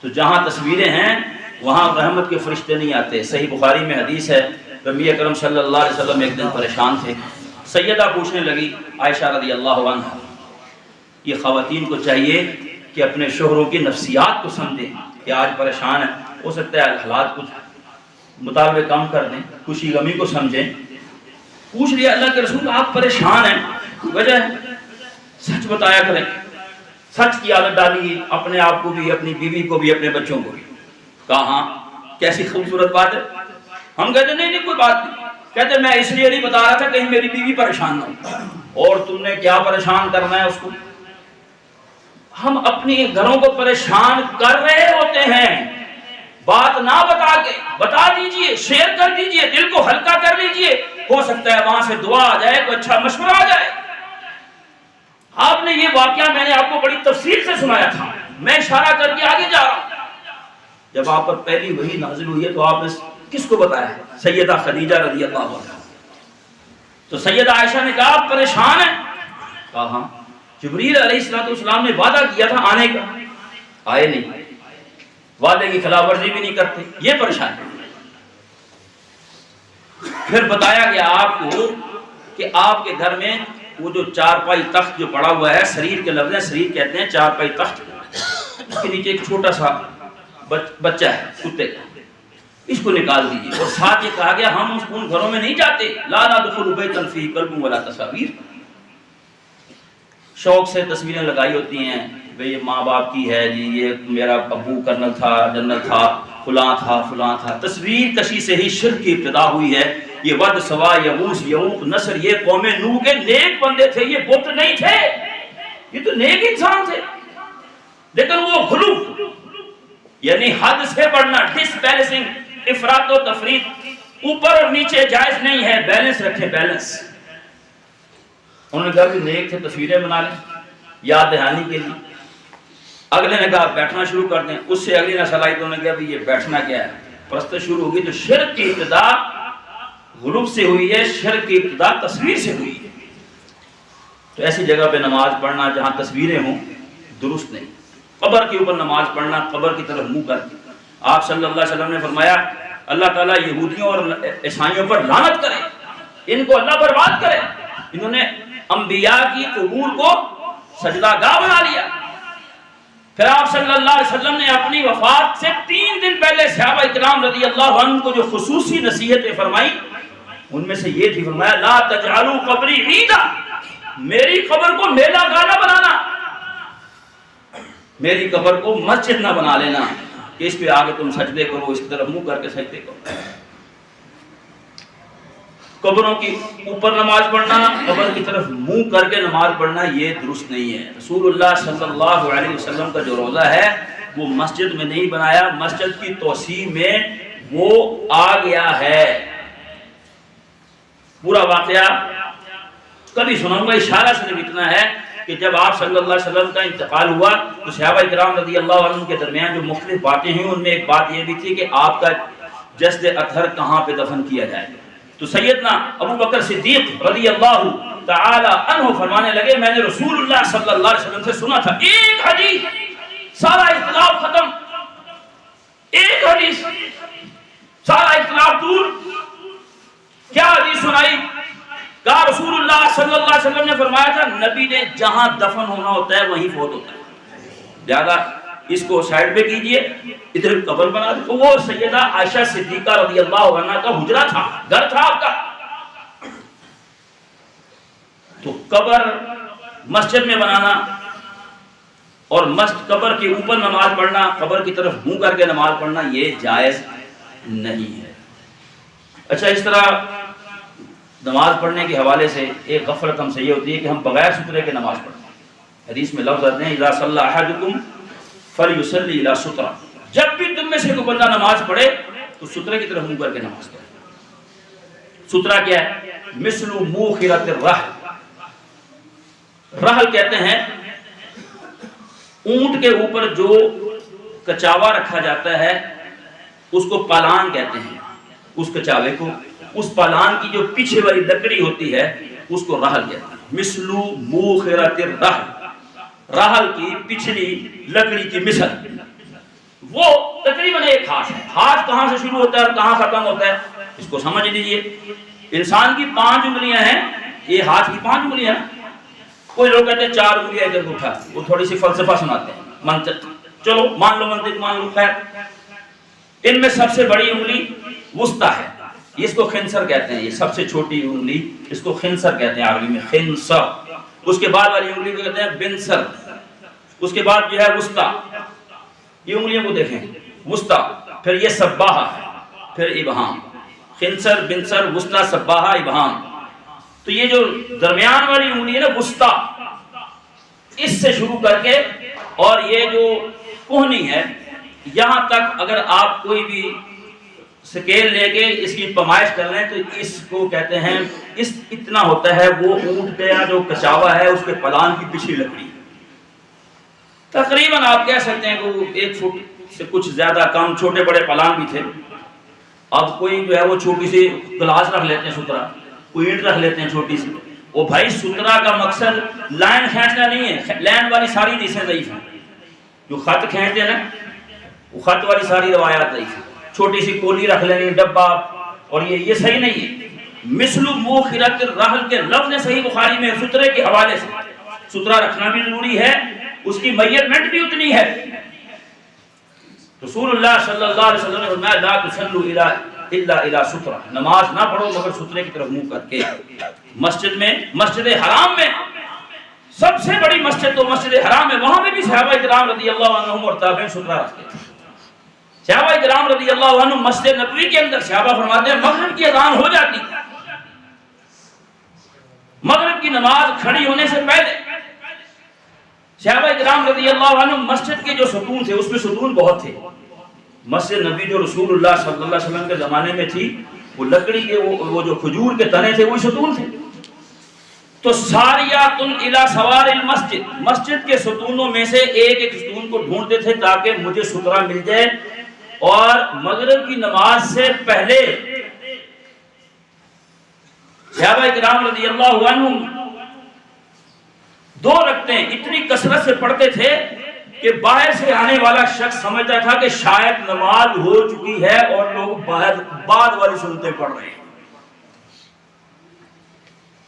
تو جہاں تصویریں ہیں وہاں رحمت کے فرشتے نہیں آتے. صحیح بخاری میں حدیث ہے، نبی اکرم صلی اللہ علیہ وسلم ایک دن پریشان تھے. سیدہ پوچھنے لگی، عائشہ رضی اللہ عنہ، یہ خواتین کو چاہیے کہ اپنے شوہروں کی نفسیات کو سمجھیں کہ آج پریشان ہیں، ہو سکتا ہے حالات کچھ مطالبے کم کر دیں، خوشی غمی کو سمجھیں. پوچھ لیا اللہ کے رسول آپ پریشان ہیں، وجہ ہے سچ بتایا کریں. سچ کی عادت ڈالیے، اپنے آپ کو بھی، اپنی بیوی کو بھی، اپنے بچوں کو بھی. کہاں کیسی خوبصورت بات ہے. ہم کہتے نہیں کوئی بات نہیں. کہتے میں اس لیے نہیں بتا رہا تھا کہیں میری بیوی پریشان نہ ہو. اور تم نے کیا پریشان کرنا ہے اس کو؟ ہم اپنی گھروں کو پریشان کر رہے ہوتے ہیں. بات نہ بتا کے بتا دیجئے، شیئر کر دیجئے، دل کو ہلکا کر لیجئے. ہو سکتا ہے وہاں سے دعا آ جائے، کوئی اچھا مشورہ آ جائے. آپ نے یہ واقعہ میں نے آپ کو بڑی تفصیل سے سنایا تھا، میں اشارہ کر کے آگے جا رہا ہوں. جب آپ پر پہلی وحی نازل ہوئی ہے تو آپ نے کس کو بتایا ہے؟ سیدہ خدیجہ رضی اللہ عنہا. تو سیدہ عائشہ نے کہا آپ پریشان ہیں؟ کہا ہاں. جبریل علیہ السلام نے وعدہ کیا تھا آنے کا، آئے نہیں. وعدے کی خلاف ورزی بھی نہیں کرتے، یہ پریشان ہے. پھر بتایا گیا آپ کو کہ آپ کے گھر میں وہ جو چارپائی تخت جو پڑا ہوا ہے، سریر کے لفظ ہے، سریر کہتے ہیں چارپائی تخت، اس کے نیچے ایک چھوٹا سا بچہ ہے کتے کا، اس کو نکال دیجیے. اور ساتھ یہ کہا گیا ہم ان گھروں میں نہیں جاتے، لا ندخل بیتا فیہ کلب ولا تصاویر. شوق سے تصویریں لگائی ہوتی ہیں، بھئی یہ ماں باپ کی ہے جی، یہ میرا ابو کرنل تھا، جنرل تھا، فلاں تھا فلاں تھا. تصویر کشی سے ہی شرک کی ابتدا ہوئی ہے. یہ ود، سوا، یغوث، یعوق، نصر یہ قوم نوح کے نیک بندے تھے، یہ بت نہیں تھے، یہ تو نیک انسان تھے. لیکن وہ غلو یعنی حد سے بڑھنا، ڈس بیلنسنگ، افراط و تفریط، اوپر اور نیچے جائز نہیں ہے. بیلنس رکھیں، بیلنس. انہوں نے کہا کہ نیک تھے تصویریں بنا لیں یاد دہانی کے لیے. اگلے نے کہا بیٹھنا شروع کر دیں. اس سے اگلی نسل آئی تو انہوں نے کہا یہ بیٹھنا کیا ہے، پرست شروع ہوگی. تو شرک کی ابتدا غلو سے ہوئی ہے، شرک کی ابتدا تصویر سے ہوئی ہے. تو ایسی جگہ پہ نماز پڑھنا جہاں تصویریں ہوں درست نہیں. قبر کے اوپر نماز پڑھنا، قبر کی طرف منہ کر کے. آپ صلی اللہ علیہ وسلم نے فرمایا اللہ تعالیٰ یہودیوں اور عیسائیوں پر لعنت کرے، ان کو اللہ برباد کرے، انہوں نے انبیاء کی قبور کو سجدہ گاہ بنا لیا. پھر آپ صلی اللہ علیہ وسلم نے اپنی وفات سے 3 دن پہلے صحابہ اکرام رضی اللہ عنہ کو جو خصوصی نصیحتیں فرمائی ان میں سے یہ تھی، فرمایا لا تجعلوا قبری عیدا، میری قبر کو میلہ گانا بنانا، میری قبر کو مسجد نہ بنا لینا کہ اس پہ آگے تم سجدے کرو، اس کی طرف منہ کر کے سجدے کرو. قبروں کی اوپر نماز پڑھنا، قبر کی طرف منہ کر کے نماز پڑھنا یہ درست نہیں ہے. رسول اللہ صلی اللہ علیہ وسلم کا جو روضہ ہے وہ مسجد میں نہیں بنایا، مسجد کی توسیع میں وہ آ گیا ہے. پورا واقعہ کبھی سناؤں گا، اشارہ صرف اتنا ہے کہ جب آپ صلی اللہ علیہ وسلم کا انتقال ہوا تو صحابہ اکرام رضی اللہ عنہ کے درمیان جو مختلف باتیں ہیں ان میں ایک بات یہ بھی تھی کہ آپ کا جسد اطہر کہاں پہ دفن کیا جائے. تو سیدنا ابو بکر صدیق رضی اللہ تعالی عنہ فرمانے لگے میں نے رسول اللہ صلی اللہ علیہ وسلم سے سنا تھا، ایک حدیث سارا اختلاف ختم، ایک حدیث سارا اختلاف دور. کیا حدیث سنائی؟ کہا رسول اللہ صلی اللہ علیہ وسلم نے فرمایا تھا نبی نے جہاں دفن ہونا ہوتا ہے وہیں فوت ہوتا ہے، لہذا اس کو سائڈ پہ کیجئے، ادھر قبر بنا دیں. تو وہ سیدہ عائشہ صدیقہ رضی اللہ عنہ کا حجرہ تھا، گھر تھا آپ کا. تو قبر مسجد میں بنانا اور قبر کے اوپر نماز پڑھنا، قبر کی طرف منہ کر کے نماز پڑھنا، یہ جائز نہیں ہے. اچھا، اس طرح نماز پڑھنے کے حوالے سے ایک غفلت ہم سے یہ ہوتی ہے کہ ہم بغیر سترے کے نماز پڑھتے ہیں. حدیث میں لفظ آتے ہیں اذا صلی احدکم فلیصلی الی سترہ، جب بھی تم میں سے کوئی بندہ نماز پڑھے تو سترے کی طرف منہ کر کے نماز پڑھے. سترہ کیا ہے؟ مثل موخرۃ الرحل. رحل کہتے ہیں اونٹ کے اوپر جو کچاوا رکھا جاتا ہے اس کو پالان کہتے ہیں. اس کچاوے کو، اس پالان کی جو پیچھے والی لکڑی ہوتی ہے اس کو رحل کہتے ہیں. مثل موخرۃ الرحل، رحل کی پچھلی لکڑی کی مثل. وہ تقریباً ایک ہاتھ ہے. ہاتھ کہاں سے شروع ہوتا ہے اور کہاں ختم ہوتا ہے اس کو سمجھ لیجئے. انسان کی 5 انگلیاں ہیں، یہ ہاتھ کی 5 انگلیاں. کوئی لوگ کہتے ہیں 4 انگلیاں ادھر کو اٹھا، وہ تھوڑی سی فلسفہ سناتے ہیں، منطق. چلو مان لو، منطق مان لو، خیر. ان میں سب سے بڑی انگلی وسطی ہے، اس کو خنصر کہتے ہیں. یہ سب سے چھوٹی انگلی اس کو خنصر کہتے ہیں عربی میں، خنصر. اس کے بعد والی انگلی کو کہتے ہیں بنصر. اس کے بعد جو ہے وسطی. یہ انگلیوں کو دیکھیں، وسطی، پھر یہ سباہا، پھر ابہام. خنصر، بنصر، وسطی، سباہا، ابہام. تو یہ جو درمیان والی انگلی ہے نا وسطی، اس سے شروع کر کے اور یہ جو کوہنی ہے یہاں تک اگر آپ کوئی بھی سکیل لے کے اس کی پیمائش کر لیں تو اس کو کہتے ہیں، اس اتنا ہوتا ہے وہ اونٹ کا جو کچاوا ہے اس کے پلان کی پچھلی لکڑی. تقریباً آپ کہہ سکتے ہیں کہ وہ 1 فٹ سے کچھ زیادہ کم، چھوٹے بڑے پلان بھی تھے. اب کوئی جو ہے وہ چھوٹی سی گلاس رکھ لیتے ہیں سترہ، کوئی اینٹ رکھ لیتے ہیں چھوٹی سی. وہ بھائی سترہ کا مقصد لائن کھینچنا نہیں ہے. لائن والی ساری حدیثیں ضعیف ہیں. جو خط کھینچتے ہیں نا وہ خط والی ساری روایات ضعیف ہیں. چھوٹی سی کولی رکھ لینی، ڈبہ، اور یہ صحیح نہیں ہے. مثل موخرۃ الرحل کے لفظ صحیح بخاری میں سترے کے حوالے سے. سترہ رکھنا بھی ضروری ہے، اس کی میجرمنٹ بھی اتنی ہے. رسول اللہ صلی اللہ علیہ وسلم نے فرمایا لا تصلوا الا الى سترہ، نماز نہ پڑھو مگر سترے کی طرف منہ کر کے. مسجد میں، مسجد حرام میں، سب سے بڑی مسجد تو مسجد حرام ہے، وہاں میں بھی صحابہ کرام رضی اللہ عنہم اور تابعین سترہ رکھتے تھے. صحابہ کرام رضی اللہ عنہ مسجد نبوی کے اندر، صحابہ فرماتے ہیں مغرب کی اذان ہو جاتی، مغرب کی نماز کھڑی ہونے سے پہلے صحابہ کرام رضی اللہ عنہ مسجد کے جو ستون تھے اس میں ستون بہت تھے. مسجد نبی جو رسول اللہ صلی اللہ علیہ وسلم کے زمانے میں تھی وہ لکڑی کے وہ جو کھجور کے تنے تھے وہی ستون تھے. تو ساریات الی سوار المسجد، مسجد کے ستونوں میں سے ایک ایک ستون کو ڈھونڈتے تھے تاکہ مجھے سترہ مل جائے. اور مغرب کی نماز سے پہلے صحابہ کرام رضی اللہ عنہ 2 رکعتیں اتنی کثرت سے پڑھتے تھے کہ باہر سے آنے والا شخص سمجھتا تھا کہ شاید نماز ہو چکی ہے اور لوگ باہر بعد والی سنتیں پڑھ رہے ہیں.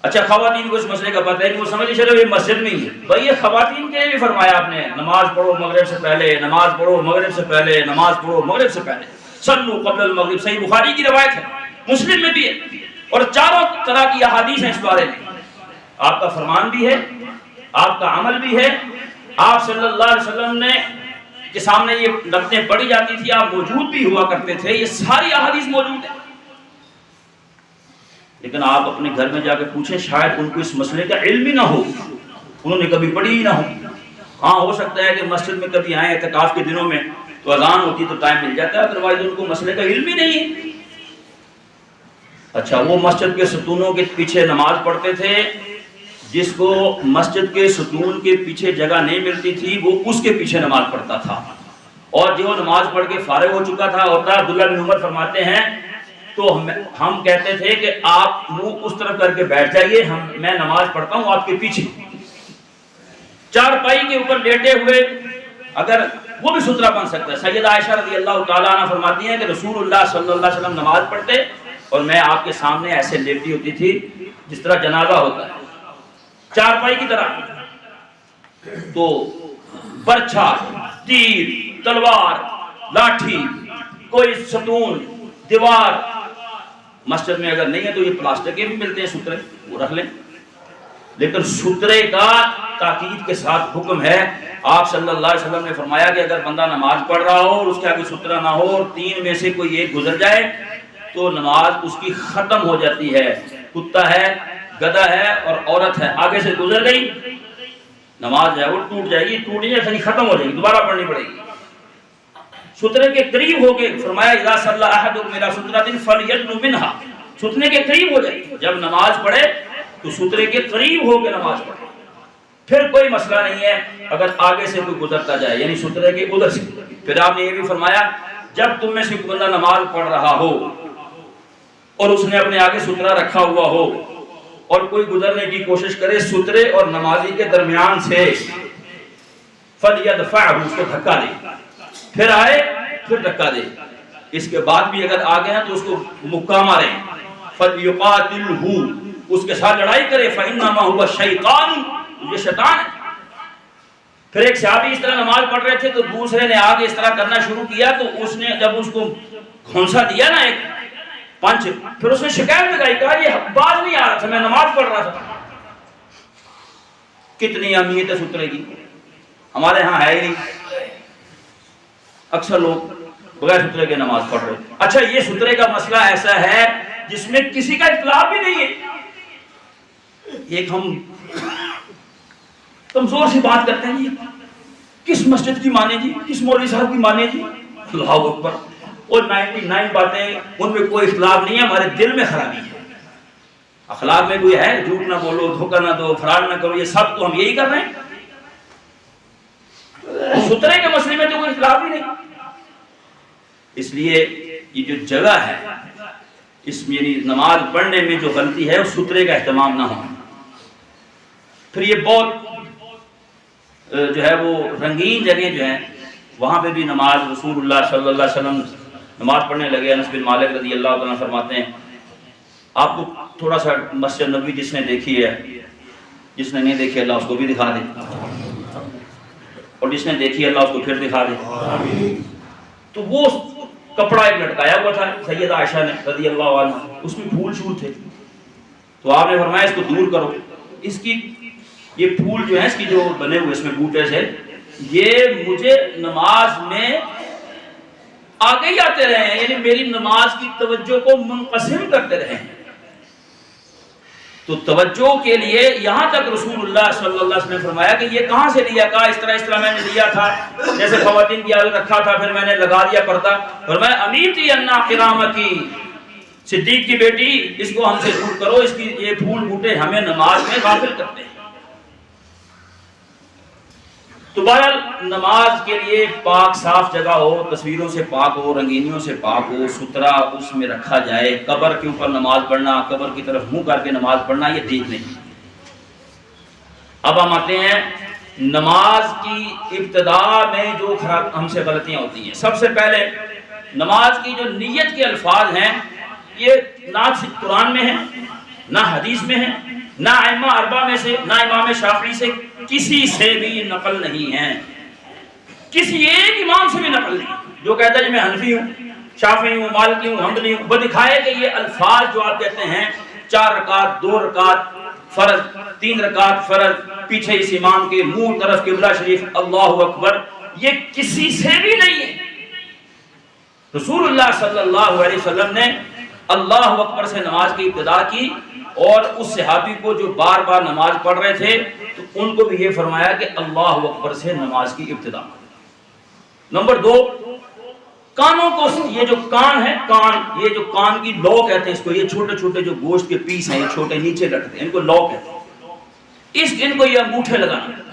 اچھا، خواتین کو اس مسئلے کا پتہ ہے کہ وہ سمجھ چلو یہ مسجد میں ہی ہے. بھائی یہ خواتین کے لیے بھی فرمایا آپ نے، نماز پڑھو مغرب سے پہلے، نماز پڑھو مغرب سے پہلے، نماز پڑھو مغرب سے پہلے. صلو قبل المغرب، صحیح بخاری کی روایت ہے، مسلم میں بھی ہے، اور چاروں طرح کی احادیث ہیں اس بارے میں. آپ کا فرمان بھی ہے، آپ کا عمل بھی ہے. آپ صلی اللہ علیہ وسلم نے کے سامنے یہ رکعتیں پڑھی جاتی تھی، آپ موجود بھی ہوا کرتے تھے، یہ ساری احادیث موجود ہیں. لیکن آپ اپنے گھر میں جا کے پوچھیں، شاید ان کو اس مسئلے کا علم ہی نہ ہو، انہوں نے کبھی پڑھی ہی نہ ہو. ہاں ہو سکتا ہے کہ مسجد میں کبھی آئیں اعتکاف کے دنوں میں تو اذان ہوتی تو ٹائم مل جاتا ہے، ادروائز ان کو مسئلے کا علم ہی نہیں ہے. اچھا، وہ مسجد کے ستونوں کے پیچھے نماز پڑھتے تھے، جس کو مسجد کے ستون کے پیچھے جگہ نہیں ملتی تھی وہ اس کے پیچھے نماز پڑھتا تھا. اور جو نماز پڑھ کے فارغ ہو چکا تھا ہوتا، عبداللہ بن عمر فرماتے ہیں تو ہم کہتے تھے کہ آپ منہ اس طرف کر کے بیٹھ جائیے، میں نماز پڑھتا ہوں آپ کے پیچھے. چارپائی کے اوپر لیٹے ہوئے اگر وہ بھی سترہ بن سکتا ہے. سیدہ عائشہ رضی اللہ تعالیٰ عنہ فرماتی ہیں کہ رسول اللہ صلی اللہ علیہ وسلم نماز پڑھتے اور میں آپ کے سامنے ایسے لیٹی ہوتی تھی جس طرح جنازہ ہوتا ہے, چارپائی کی طرح. تو برچھا, تیر, تلوار, لاٹھی, کوئی ستون, دیوار, مسجد میں اگر نہیں ہے تو یہ پلاسٹک کے بھی ملتے ہیں سترے, وہ رکھ لیں. لیکن سترے کا تاکید کے ساتھ حکم ہے. آپ صلی اللہ علیہ وسلم نے فرمایا کہ اگر بندہ نماز پڑھ رہا ہو اور اس کے آگے سترا نہ ہو اور تین میں سے کوئی ایک گزر جائے تو نماز اس کی ختم ہو جاتی ہے. کتا ہے, گدھا ہے اور عورت ہے, آگے سے گزر گئی, نماز ہے وہ ٹوٹ جائے گی, ٹوٹی جائے ختم ہو جائے گی, دوبارہ پڑھنی پڑے گی. سترے کے قریب ہو کے فرمایا اذا صلی احدکم الی سترۃ فلیدنو منھا, سترے کے قریب ہو جائے. جب نماز پڑھے تو سترے کے قریب ہو کے نماز پڑھے, پھر کوئی مسئلہ نہیں ہے اگر آگے سے کوئی گزرتا جائے یعنی سترے کے ادھر سے. پھر آپ نے یہ بھی فرمایا جب تم میں سے کوئی بندہ نماز پڑھ رہا ہو اور اس نے اپنے آگے سترا رکھا ہوا ہو اور کوئی گزرنے کی کوشش کرے سترے اور نمازی کے درمیان سے, فلیدفعہ, اس کو دھکا دے, پھر آئے پھر دھکا دے. اس کے بعد بھی اگر آگے ہیں تو اس کو مکہ مارے, فلیقاتلہ, اس کے ساتھ لڑائی کرے, فإنما هو شیطان, یہ شیطان ہے. پھر ایک صحابی اس طرح نماز پڑھ رہے تھے تو دوسرے نے آگے اس طرح کرنا شروع کیا تو اس نے جب اس کو گھونسا دیا نا ایک پنچ, پھر اس نے شکایت لگائی, کہا یہ باز نہیں آ رہا تھا, میں نماز پڑھ رہا تھا. کتنی اہمیت ہے سترے کی, ہمارے ہاں ہے ہی نہیں. اکثر لوگ بغیر سترے کے نماز پڑھ رہے. اچھا یہ سترے کا مسئلہ ایسا ہے جس میں کسی کا اختلاف بھی نہیں ہے. ایک ہم کمزور سی بات کرتے ہیں جی, کس مسجد کی مانے جی, کس مولوی صاحب کی مانے جی, اللہ اکبر, اور 99 باتیں ان میں کوئی اختلاف نہیں ہے, ہمارے دل میں خرابی ہے. اخلاق میں کوئی ہے, جھوٹ نہ بولو, دھوکہ نہ دو, فرار نہ کرو, یہ سب تو ہم یہی کر رہے ہیں. سترے کے مسئلے میں تو کوئی اختلاف ہی نہیں. اس لیے یہ جو جگہ ہے اس میں یعنی نماز پڑھنے میں جو غلطی ہے اس سترے کا اہتمام نہ ہونا. پھر یہ بہت جو ہے وہ رنگین جگہ جو ہیں وہاں پہ بھی نماز رسول اللہ صلی اللہ علیہ وسلم نماز پڑھنے لگے. انس بن مالک رضی اللہ تعالیٰ فرماتے ہیں آپ کو تھوڑا سا مسجد نبوی جس نے دیکھی ہے, جس نے نہیں دیکھی اللہ اس کو بھی دکھا دے, اور جس نے دیکھی اللہ اس کو پھر دکھا دے. تو وہ کپڑا ایک لٹکایا ہوا تھا سیدہ عائشہ نے رضی اللہ عنہ, اس میں پھول شول تھے. تو آپ نے فرمایا اس کو دور کرو, اس کی یہ پھول جو ہیں اس کی جو بنے ہوئے اس میں بوٹے سے, یہ مجھے نماز میں آگے ہی آتے رہے ہیں, یعنی میری نماز کی توجہ کو منقسم کرتے رہے ہیں. تو توجہ کے لیے یہاں تک رسول اللہ صلی اللہ علیہ وسلم نے فرمایا کہ یہ کہاں سے لیا, کہا اس طرح میں نے لیا تھا, جیسے خواتین کی آگے رکھا تھا پھر میں نے لگا دیا پردہ. فرمایا امیتی انا کرامتی, صدیق کی بیٹی اس کو ہم سے دور کرو, اس کی یہ پھول بوٹے ہمیں نماز میں غافل کرتے ہیں. تو بہرحال نماز کے لیے پاک صاف جگہ ہو, تصویروں سے پاک ہو, رنگینیوں سے پاک ہو, سترا اس میں رکھا جائے. قبر کے اوپر نماز پڑھنا, قبر کی طرف منہ کر کے نماز پڑھنا یہ ٹھیک نہیں. اب ہم آتے ہیں نماز کی ابتدا میں جو ہم سے غلطیاں ہوتی ہیں. سب سے پہلے نماز کی جو نیت کے الفاظ ہیں یہ نہ قرآن میں ہیں, نہ حدیث میں ہیں, نہ ائمہ اربعہ میں سے, نہ امام شافعی سے کسی سے بھی نقل نہیں ہے. کسی ایک امام سے بھی نقل نہیں جو کہتا ہے کہ میں حنفی ہوں, شافعی ہوں, مالکی ہوں, حنبلی ہوں, وہ دکھائے کہ یہ الفاظ جو آپ کہتے ہیں 4 رکعت, 2 رکعت فرض, 3 رکعت فرض, پیچھے اس امام کے منہ طرف قبلہ شریف, اللہ اکبر, یہ کسی سے بھی نہیں ہے. رسول اللہ صلی اللہ علیہ وسلم نے اللہ اکبر سے نماز کی ابتدا کی, اور اس صحابی کو جو بار بار نماز پڑھ رہے تھے تو ان کو بھی یہ فرمایا کہ اللہ اکبر سے نماز کی ابتدا. نمبر 2, کانوں کو, یہ جو کان ہے, کان, یہ جو کان کی لو کہتے ہیں اس کو, یہ چھوٹے چھوٹے جو گوشت کے پیس ہیں یہ چھوٹے نیچے لٹکتے ہیں, ان کو لو کہتے ہیں. ان کو یہ انگوٹھے لگانا.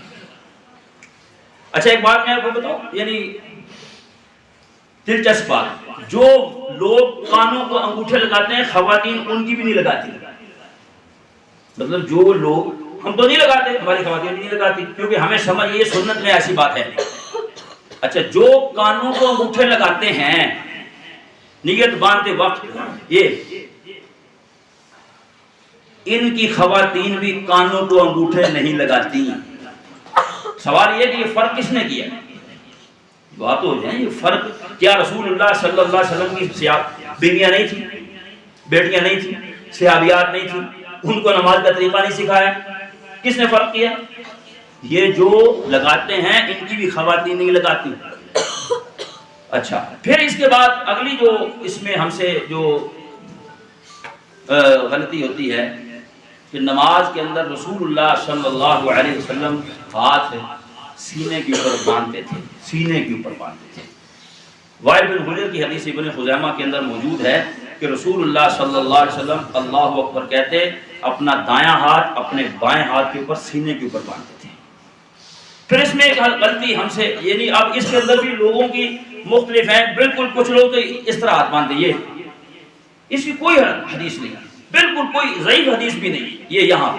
اچھا ایک بات میں آپ کو بتاؤں, یعنی دلچسپ بات, جو لوگ کانوں کو انگوٹھے لگاتے ہیں خواتین ان کی بھی نہیں لگاتی. مطلب جو لوگ, ہم تو نہیں لگاتے, ہماری خواتین بھی نہیں لگاتی, کیونکہ ہمیں سمجھ یہ سنت میں ایسی بات ہے. اچھا، جو کانوں کو انگوٹھے لگاتے ہیں نیت باندھتے وقت، یہ ان کی خواتین بھی کانوں کو انگوٹھے نہیں لگاتی. سوال یہ کہ یہ فرق کس نے کیا؟ بات ہو جائے، یہ فرق کیا رسول اللہ صلی اللہ علیہ وسلم کی بیویاں نہیں تھیں، بیٹیاں نہیں تھیں، صحابیات نہیں تھیں، ان کو نماز کا طریقہ نہیں سکھایا؟ کس نے فرق کیا؟ یہ جو لگاتے ہیں ان کی بھی خواتین نہیں لگاتی. اچھا، پھر اس کے بعد اگلی جو اس میں ہم سے جو غلطی ہوتی ہے کہ نماز کے اندر رسول اللہ صلی اللہ علیہ وسلم ہاتھ سینے کے اوپر باندھتے تھے، سینے کے اوپر باندھتے تھے. وائل بن حجر کی حدیث ابن خزیمہ کے اندر موجود ہے کہ رسول اللہ صلی اللہ علیہ وسلم اللہ اکبر کہتے اپنا دایاں ہاتھ اپنے بائیں ہاتھ کے اوپر سینے کے اوپر باندھتے تھے. پھر اس میں ایک غلطی ہم سے، یعنی اب اس کے اندر بھی لوگوں کی مختلف ہیں. بالکل کچھ لوگ تو اس طرح ہاتھ باندھتے، یہ اس کی کوئی حدیث نہیں، بالکل کوئی ضعیف حدیث بھی نہیں. یہ یہاں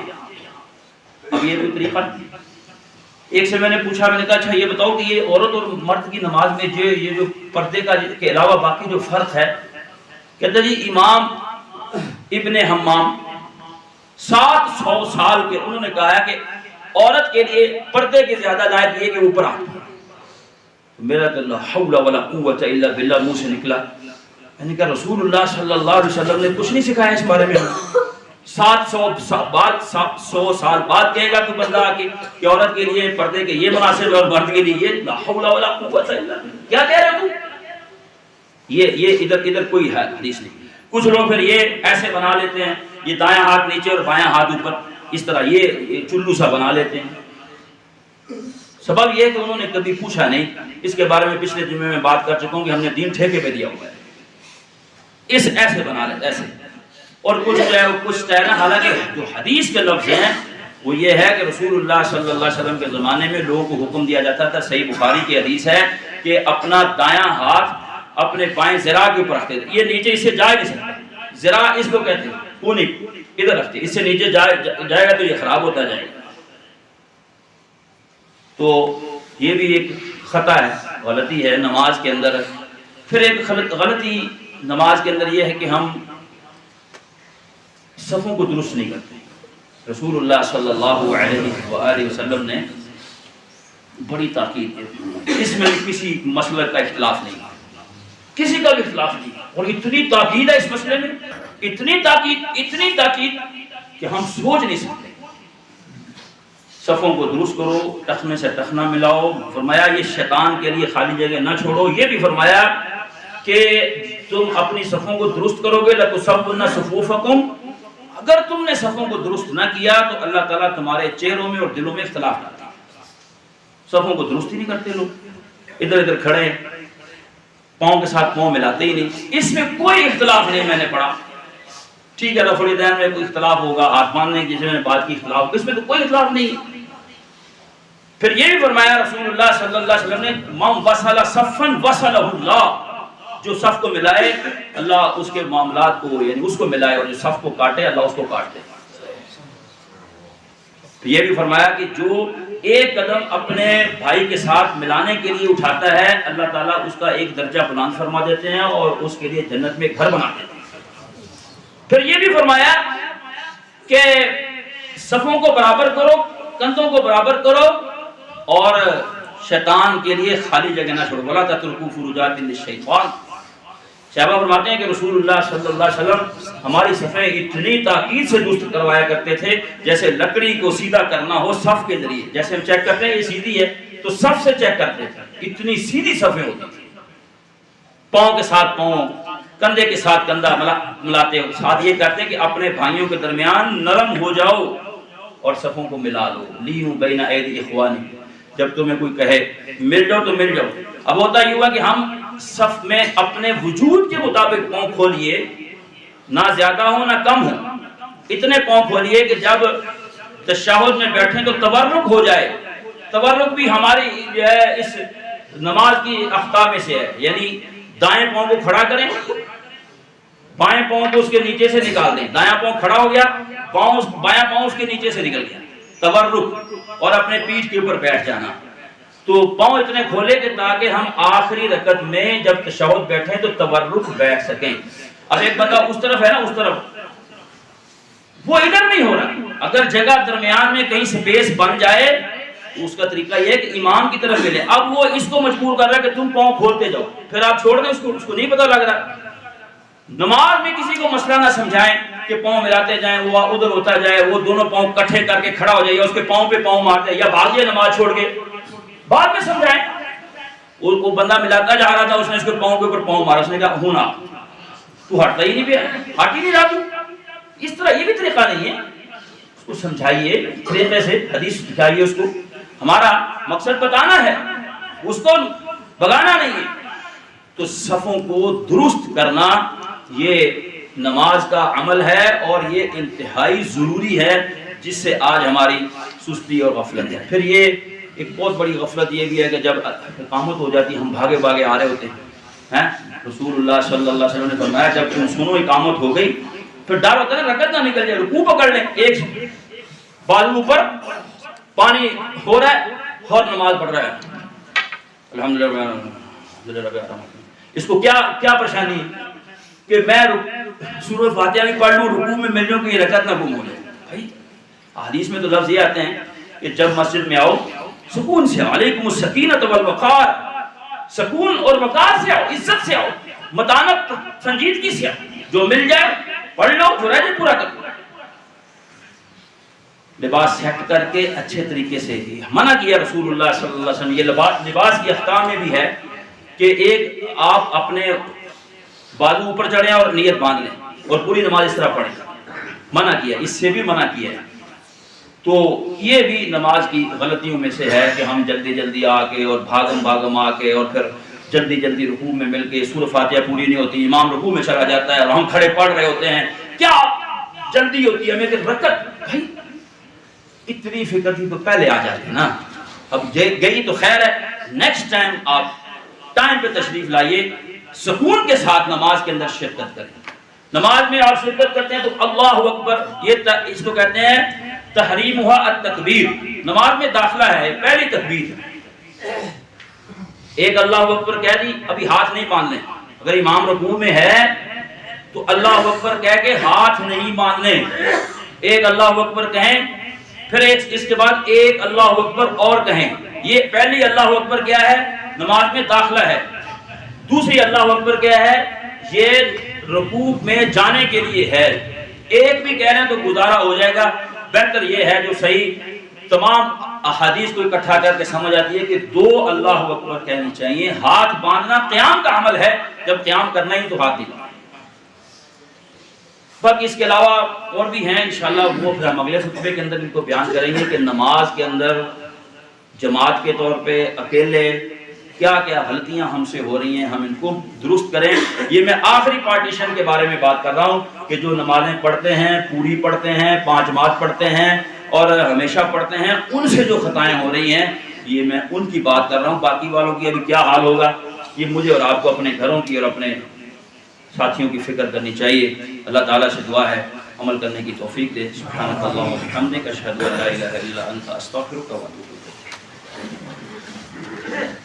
اب یہ کوئی طریقہ نہیں. ایک سے میں نے پوچھا، میں نے کہا اچھا یہ بتاؤ کہ یہ عورت اور مرد کی نماز میں یہ جو پردے کا کے علاوہ باقی جو فرق ہے، کہتے جی امام ابن حمام 700 سال کے انہوں نے کہا ہے کہ عورت کے لیے پردے کے زیادہ لائق یہ کہ اوپر آتا. میرا تو لا حول ولا قوت الا باللہ منہ سے نکلا. میں نے کہا رسول اللہ صلی اللہ علیہ وسلم نے کچھ نہیں سکھایا اس بارے میں. 700 سال بعد کہے گا کہ بندہ کہ عورت کے لیے پردے کے یہ مناسب اور مرد کے لیے یہ، لا حول ولا قوت الا باللہ، کیا کہہ رہے ہو؟ یہ ادھر کوئی حدیث نہیں. کچھ لوگ پھر یہ ایسے بنا لیتے ہیں، یہ دایاں ہاتھ نیچے اور بایاں ہاتھ اوپر، اس طرح یہ چلو سا بنا لیتے ہیں. سبب یہ کہ انہوں نے کبھی پوچھا نہیں. اس کے بارے میں پچھلے جمعے میں بات کر چکا ہوں کہ ہم نے دین ٹھیکے پہ دیا ہوا ہے. اس ایسے بنا لیتے ایسے، اور کچھ جو ہے وہ کچھ نا، حالانکہ جو حدیث کے لفظ ہیں وہ یہ ہے کہ رسول اللہ صلی اللہ علیہ وسلم کے زمانے میں لوگوں کو حکم دیا جاتا تھا. صحیح بخاری کی حدیث ہے کہ اپنا دایاں ہاتھ اپنے بائیں ذراع کے اوپر رکھتے تھے. یہ نیچے اس سے جا نہیں سکتا، ذراع اس کو کہتے ہیں، کونی ادھر رکھتے، اس سے نیچے جائے گا تو یہ خراب ہوتا جائے گا. تو یہ بھی ایک خطا ہے، غلطی ہے نماز کے اندر. پھر ایک غلطی نماز کے اندر یہ ہے کہ ہم صفوں کو درست نہیں کرتے. رسول اللہ صلی اللہ علیہ وآلہ وسلم نے بڑی تاکید کی. اس میں کسی مسئلے کا اختلاف نہیں، کسی کا بھی اختلاف نہیں. اور اتنی تاکید ہے اس مسئلے میں، اتنی تاکید کہ ہم سوچ نہیں سکتے. صفوں کو درست کرو، ٹخنے سے ٹخنا ملاؤ. فرمایا یہ شیطان کے لیے خالی جگہ نہ چھوڑو. یہ بھی فرمایا کہ تم اپنی صفوں کو درست کرو گے لَتُصَوُّنَّ صُفُوفَكُمْ، اگر تم نے صفوں کو درست نہ کیا تو اللہ تعالیٰ تمہارے چہروں میں اور دلوں میں اختلاف ڈالتا. صفوں کو درست ہی نہیں کرتے لوگ، ادھر ادھر کھڑے ہیں، پاؤں کے ساتھ پاؤں ملاتے ہی نہیں. اس میں کوئی اختلاف نہیں. میں نے پڑھا ٹھیک ہے رفع الیدین میں کوئی اختلاف ہوگا، ہاتھ باندھنے کی جس میں بات کی اختلاف، اس میں تو کوئی اختلاف نہیں. پھر یہ بھی فرمایا رسول اللہ صلی اللہ علیہ وسلم نے مَن وَصَلَ صَفًّا وَصَلَهُ اللَّهُ، جو صف کو ملائے اللہ اس کے معاملات کو یعنی اس کو ملائے، اور جو صف کو کاٹے اللہ اس کو کاٹ دے. یہ بھی فرمایا کہ جو ایک قدم اپنے بھائی کے ساتھ ملانے کے لیے اٹھاتا ہے اللہ تعالیٰ اس کا ایک درجہ بلند فرما دیتے ہیں اور اس کے لیے جنت میں گھر بنا دیتے ہیں. پھر یہ بھی فرمایا کہ صفوں کو برابر کرو، کندھوں کو برابر کرو، اور شیطان کے لیے خالی جگہ نہ چھوڑو. وَلَا تَتْرُكُوا فُرُوجَاتٍ لِلشَّيْطَانِ. صحابہ فرماتے ہیں کہ رسول اللہ صلی اللہ علیہ وسلم ہماری صفیں اتنی تاکید سے درست کروایا کرتے تھے جیسے لکڑی کو سیدھا کرنا ہو صف کے ذریعے. جیسے ہم چیک کرتے ہیں یہ سیدھی ہے تو صف سے چیک کرتے تھے، اتنی سیدھی صفیں ہوتی تھی. پاؤں کے ساتھ پاؤں، کندھے کے ساتھ کندھا ملاتے ہو. ساتھ یہ کرتے کہ اپنے بھائیوں کے درمیان نرم ہو جاؤ اور صفوں کو ملا لو. لیو بین ایدی اخوانی، جب تمہیں کوئی کہے مل جاؤ تو مل جاؤ. اب ہوتا یہ ہوا کہ ہم صف میں اپنے وجود کے مطابق پاؤں کھولیے، نہ زیادہ ہو نہ کم ہو، اتنے پاؤں کھولیے کہ جب تشہد میں بیٹھیں تو تورک ہو جائے. تورک بھی ہماری جو ہے اس نماز کی اخطاء میں سے ہے. یعنی دائیں پاؤں کو کھڑا کریں، بائیں پاؤں کو اس کے نیچے سے نکال دیں. دایاں پاؤں کھڑا ہو گیا، بایاں پاؤں اس کے نیچے سے نکل گیا. تورک، اور اپنے پیٹھ کے اوپر بیٹھ جانا. تو پاؤں اتنے کھولے کہ تاکہ ہم آخری رکعت میں جب تشہد بیٹھیں تو تورک بیٹھ سکیں. اب ایک بندہ اس طرف ہے نا، اس طرف، وہ ادھر نہیں ہو رہا. اگر جگہ درمیان میں کہیں سپیس بن جائے تو اس کا طریقہ یہ ہے کہ امام کی طرف ملے. اب وہ اس کو مجبور کر رہا ہے کہ تم پاؤں کھولتے جاؤ، پھر آپ چھوڑ دیں اس کو نہیں پتہ لگ رہا. نماز میں کسی کو مسئلہ نہ سمجھائیں کہ پاؤں ملاتے جائیں، وہ ادھر ہوتا جائے، وہ دونوں پاؤں کٹھے کر کے کھڑا ہو جائے یا اس کے پاؤں پہ پاؤں مارتے یا بھاگ جائے نماز چھوڑ کے. بعد میں سمجھائیں. وہ بندہ ملاتا جا رہا تھا، اس نے اس کے پاؤں کے اوپر پاؤں مارا، اس نے کہا ہونا تو ہٹتا ہی نہیں پیا، ہٹ ہی نہیں رہا تو. اس طرح یہ بھی طریقہ نہیں ہے. اس کو سمجھائیے طریقے سے، حدیث دکھائیے اس کو. ہمارا مقصد بتانا ہے، اس کو بگانا نہیں ہے. تو صفوں کو درست کرنا یہ نماز کا عمل ہے اور یہ انتہائی ضروری ہے، جس سے آج ہماری سستی اور غفلت ہے. پھر یہ ایک بہت بڑی غفلت یہ بھی ہے کہ جب اقامت ہو جاتی ہم بھاگے بھاگے آ رہے ہوتے ہیں. رسول اللہ صلی اللہ علیہ وسلم نے فرمایا جب تم سنو اقامت ہو گئی پھر ڈر ہوتا ہے رکعت نہ نکل جائے، رکوع پکڑ لیں، ایک بازو پر پانی ہو رہا ہے اور نماز پڑھ رہا ہے الحمدللہ. اس کو کیا پریشانی ہے کہ میں سورۃ فاتحہ بھی پڑھ لوں، رکوع میں مل جاؤں کہ یہ رکعت نہ گم ہو جائے. بھائی حدیث میں تو لفظ یہ آتے ہیں کہ جب مسجد میں آؤ سکون سے آؤ، علیکم السکینۃ والوقار، سکون اور وقار سے آؤ، عزت سے آؤ، متانت سنجیدگی سے آؤ. جو مل جائے پڑھ لو، جو رہ جائے پورا کر لو. لباس سیٹ کر کے اچھے طریقے سے منع کیا رسول اللہ صلی اللہ علیہ وسلم. یہ لباس کی احکام میں بھی ہے کہ ایک آپ اپنے بازو اوپر چڑھیں اور نیت باندھ لیں اور پوری نماز اس طرح پڑھیں. منع کیا، اس سے بھی منع کیا ہے. تو یہ بھی نماز کی غلطیوں میں سے ہے کہ ہم جلدی جلدی آ کے اور بھاگم آ کے اور پھر جلدی جلدی رکوع میں مل کے سورۃ فاتحہ پوری نہیں ہوتی، امام رکوع میں چلا جاتا ہے اور ہم کھڑے پڑھ رہے ہوتے ہیں. کیا جلدی ہوتی ہے ہمیں کہ رکعت، بھائی اتنی فکر تھی تو پہلے آ جاتے نا. اب گئی تو خیر ہے، نیکسٹ ٹائم آپ ٹائم پہ تشریف لائیے، سکون کے ساتھ نماز کے اندر شرکت کریں. نماز میں آپ شرکت کرتے ہیں تو اللہ اکبر، یہ اس کو کہتے ہیں تحریمھا التکبیر. نماز میں داخلہ ہے، پہلی تکبیر ہے. ایک اللہ اکبر کہہ دی، ابھی ہاتھ نہیں باندھنے. اگر امام رکوع میں ہے تو اللہ اکبر کہہ کے ہاتھ نہیں باندھنے. ایک اللہ اکبر کہیں، پھر اس کے بعد ایک اللہ اکبر اور کہیں. یہ پہلی اللہ اکبر کیا ہے؟ نماز میں داخلہ ہے. دوسری اللہ اکبر کیا ہے؟ یہ رکوع میں جانے کے لیے ہے. ایک بھی کہہ رہے ہیں تو گزارا ہو جائے گا. بہتر یہ ہے جو صحیح تمام احادیث کو اکٹھا کر کے سمجھ آتی ہے کہ دو اللہ اکبر کہنی چاہیے. ہاتھ باندھنا قیام کا عمل ہے، جب قیام کرنا ہی تو ہاتھ دلانا. باقی اس کے علاوہ اور بھی ہیں انشاءاللہ، وہ پھر ہم اگلے خطبے کے اندر ان کو بیان کریں گے کہ نماز کے اندر جماعت کے طور پہ اکیلے کیا کیا غلطیاں ہم سے ہو رہی ہیں، ہم ان کو درست کریں. یہ میں آخری پارٹیشن کے بارے میں بات کر رہا ہوں کہ جو نمازیں پڑھتے ہیں، پوری پڑھتے ہیں، 5 جماعت پڑھتے ہیں اور ہمیشہ پڑھتے ہیں، ان سے جو خطائیں ہو رہی ہیں یہ میں ان کی بات کر رہا ہوں. باقی والوں کی ابھی کیا حال ہوگا یہ مجھے اور آپ کو اپنے گھروں کی اور اپنے ساتھیوں کی فکر کرنی چاہیے. اللہ تعالیٰ سے دعا ہے عمل کرنے کی توفیق دے. سبحانک اللہم و بحمدک، اشہد ان لا الہ الا انت، استغفرک و اتوب الیک.